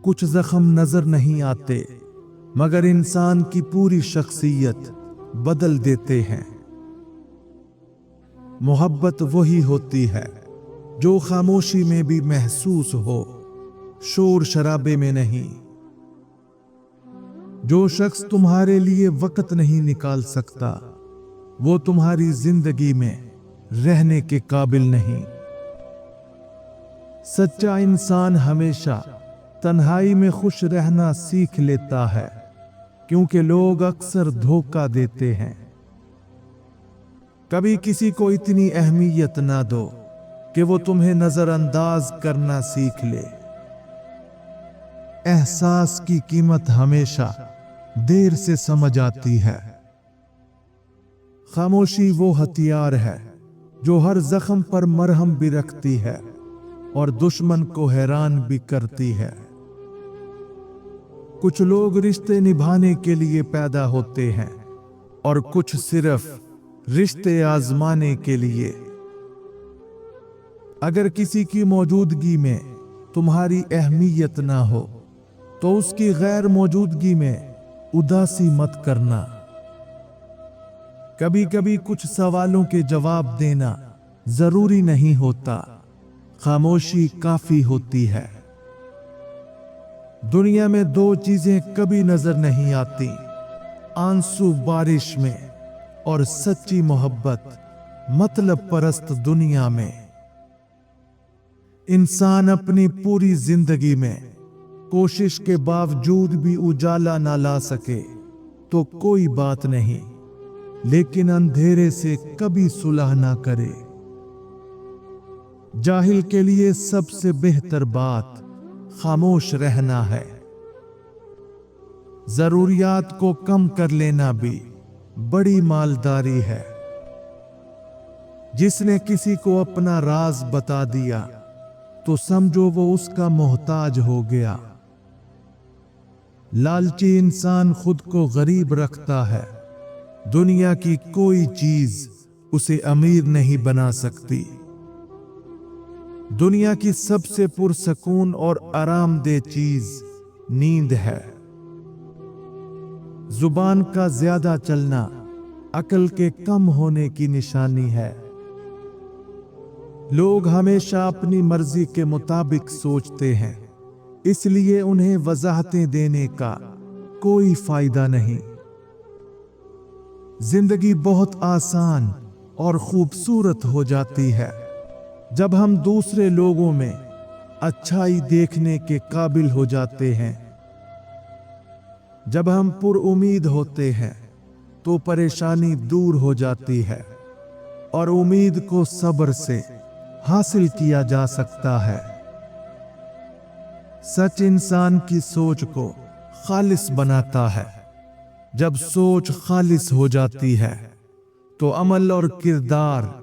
कुछ जख्म नजर नहीं आते मगर इंसान की पूरी शख्सियत बदल देते हैं। मोहब्बत वही होती है जो खामोशी में भी महसूस हो, शोर शराबे में नहीं। जो शख्स तुम्हारे लिए वक्त नहीं निकाल सकता वो तुम्हारी जिंदगी में रहने के काबिल नहीं। सच्चा इंसान हमेशा तन्हाई में खुश रहना सीख लेता है, क्योंकि लोग अक्सर धोखा देते हैं। कभी किसी को इतनी अहमियत ना दो कि वो तुम्हें नजरअंदाज करना सीख ले। एहसास की कीमत हमेशा देर से समझ आती है। खामोशी वो हथियार है जो हर जख्म पर मरहम भी रखती है और दुश्मन को हैरान भी करती है। कुछ लोग रिश्ते निभाने के लिए पैदा होते हैं और कुछ सिर्फ रिश्ते आजमाने के लिए। अगर किसी की मौजूदगी में तुम्हारी अहमियत ना हो तो उसकी गैर मौजूदगी में उदासी मत करना। कभी कभी कुछ सवालों के जवाब देना जरूरी नहीं होता, खामोशी काफी होती है। दुनिया में दो चीजें कभी नजर नहीं आती, आंसू बारिश में और सच्ची मोहब्बत मतलब परस्त दुनिया में। इंसान अपनी पूरी जिंदगी में कोशिश के बावजूद भी उजाला ना ला सके तो कोई बात नहीं, लेकिन अंधेरे से कभी सुलह ना करे। जाहिल के लिए सबसे बेहतर बात खामोश रहना है। जरूरियात को कम कर लेना भी बड़ी मालदारी है। जिसने किसी को अपना राज बता दिया तो समझो वो उसका मोहताज हो गया। लालची इंसान खुद को गरीब रखता है, दुनिया की कोई चीज उसे अमीर नहीं बना सकती। दुनिया की सबसे पुरसकून और आरामदेह चीज नींद है। जुबान का ज्यादा चलना अकल के कम होने की निशानी है। लोग हमेशा अपनी मर्जी के मुताबिक सोचते हैं, इसलिए उन्हें वजाहतें देने का कोई फायदा नहीं। जिंदगी बहुत आसान और खूबसूरत हो जाती है जब हम दूसरे लोगों में अच्छाई देखने के काबिल हो जाते हैं। जब हम पुरउम्मीद होते हैं तो परेशानी दूर हो जाती है और उम्मीद को सब्र से हासिल किया जा सकता है। सच इंसान की सोच को खालिस बनाता है। जब सोच खालिस हो जाती है तो अमल और किरदार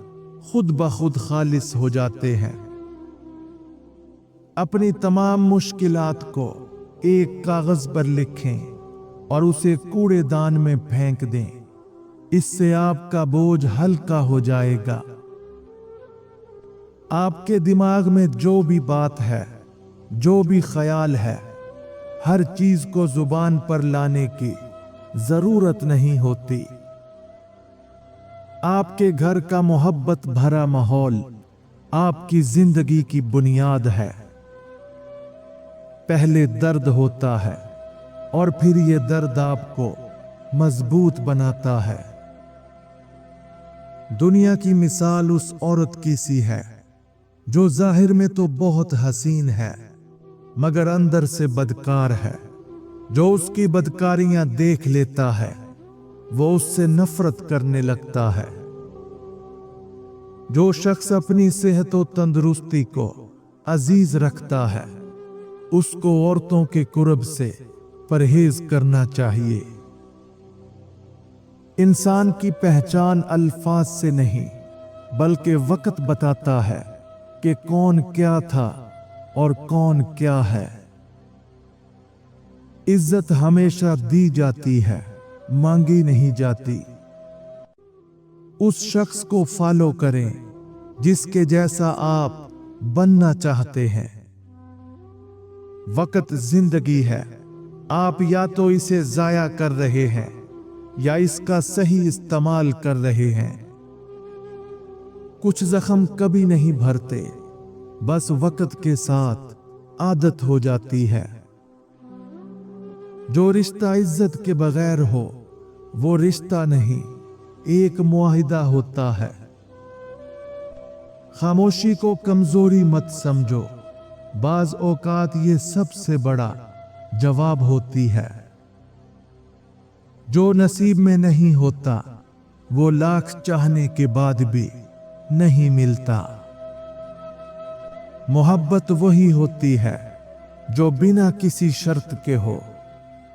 खुद ब खुद खालिस हो जाते हैं। अपनी तमाम मुश्किलात को एक कागज पर लिखें और उसे कूड़ेदान में फेंक दें। इससे आपका बोझ हल्का हो जाएगा। आपके दिमाग में जो भी बात है, जो भी ख्याल है, हर चीज को जुबान पर लाने की जरूरत नहीं होती। आपके घर का मोहब्बत भरा माहौल आपकी जिंदगी की बुनियाद है। पहले दर्द होता है और फिर ये दर्द आपको मजबूत बनाता है। दुनिया की मिसाल उस औरत की सी है जो जाहिर में तो बहुत हसीन है मगर अंदर से बदकार है। जो उसकी बदकारियां देख लेता है वो उससे नफरत करने लगता है। जो शख्स अपनी सेहत और तंदुरुस्ती को अजीज रखता है उसको औरतों के कुर्ब से परहेज करना चाहिए। इंसान की पहचान अल्फाज से नहीं बल्कि वक्त बताता है कि कौन क्या था और कौन क्या है। इज्जत हमेशा दी जाती है, मांगी नहीं जाती। उस शख्स को फॉलो करें जिसके जैसा आप बनना चाहते हैं। वक्त जिंदगी है, आप या तो इसे जाया कर रहे हैं या इसका सही इस्तेमाल कर रहे हैं। कुछ जख्म कभी नहीं भरते, बस वक्त के साथ आदत हो जाती है। जो रिश्ता इज्जत के बगैर हो वो रिश्ता नहीं, एक मुआहिदा होता है। खामोशी को कमजोरी मत समझो, बाज औकात ये सबसे बड़ा जवाब होती है। जो नसीब में नहीं होता वो लाख चाहने के बाद भी नहीं मिलता। मोहब्बत वही होती है जो बिना किसी शर्त के हो,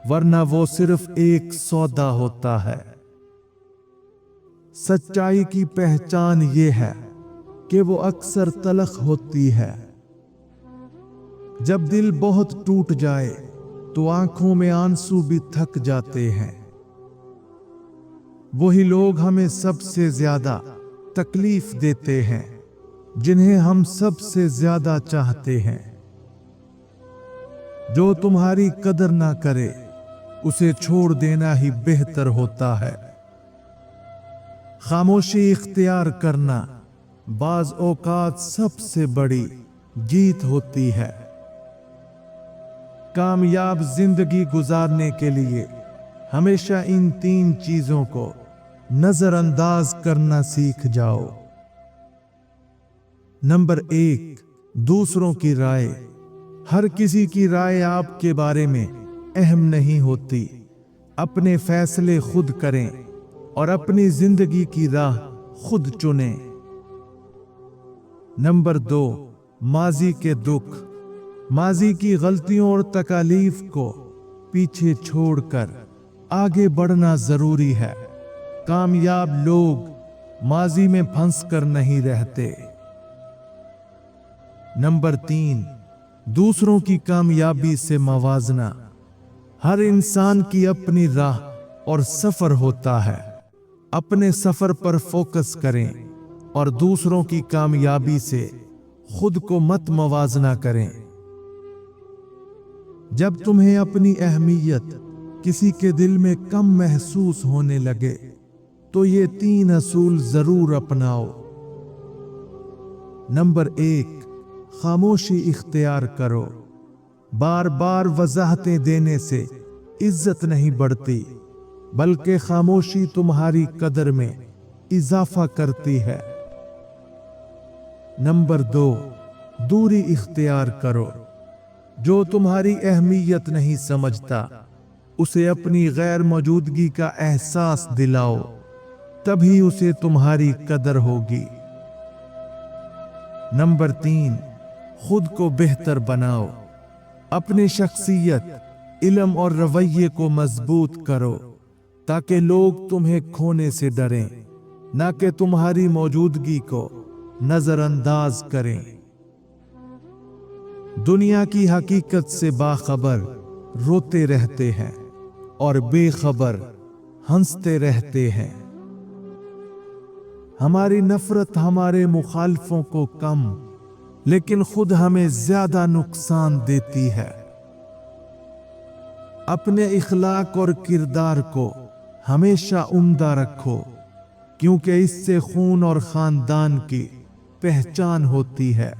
वरना वो सिर्फ एक सौदा होता है। सच्चाई की पहचान ये है कि वो अक्सर तलख होती है। जब दिल बहुत टूट जाए तो आंखों में आंसू भी थक जाते हैं। वही लोग हमें सबसे ज्यादा तकलीफ देते हैं जिन्हें हम सबसे ज्यादा चाहते हैं। जो तुम्हारी कदर ना करे उसे छोड़ देना ही बेहतर होता है। खामोशी इख्तियार करना बाज औकात सबसे बड़ी जीत होती है। कामयाब जिंदगी गुजारने के लिए हमेशा इन 3 चीजों को नजरअंदाज करना सीख जाओ। नंबर 1, दूसरों की राय। हर किसी की राय आपके बारे में अहम नहीं होती। अपने फैसले खुद करें और अपनी जिंदगी की राह खुद चुनें। नंबर 2, माजी के दुख। माजी की गलतियों और तकालीफ को पीछे छोड़कर आगे बढ़ना जरूरी है। कामयाब लोग माजी में फंस कर नहीं रहते। नंबर 3, दूसरों की कामयाबी से मवाजना। हर इंसान की अपनी राह और सफर होता है। अपने सफर पर फोकस करें और दूसरों की कामयाबी से खुद को मत मवाजना करें। जब तुम्हें अपनी अहमियत किसी के दिल में कम महसूस होने लगे तो ये 3 असूल जरूर अपनाओ। नंबर 1, खामोशी इख्तियार करो। बार बार वजाहतें देने से इज्जत नहीं बढ़ती, बल्कि खामोशी तुम्हारी कदर में इजाफा करती है। नंबर 2, दूरी इख्तियार करो। जो तुम्हारी अहमियत नहीं समझता उसे अपनी गैर मौजूदगी का एहसास दिलाओ, तभी उसे तुम्हारी कदर होगी। नंबर 3, खुद को बेहतर बनाओ। अपनी शख्सियत, इल्म और रवैये को मजबूत करो ताकि लोग तुम्हें खोने से डरें, ना कि तुम्हारी मौजूदगी को नजरअंदाज करें। दुनिया की हकीकत से बाखबर रोते रहते हैं और बेखबर हंसते रहते हैं। हमारी नफरत हमारे मुखालफों को कम लेकिन खुद हमें ज्यादा नुकसान देती है। अपने इखलाक और किरदार को हमेशा उम्दा रखो, क्योंकि इससे खून और खानदान की पहचान होती है।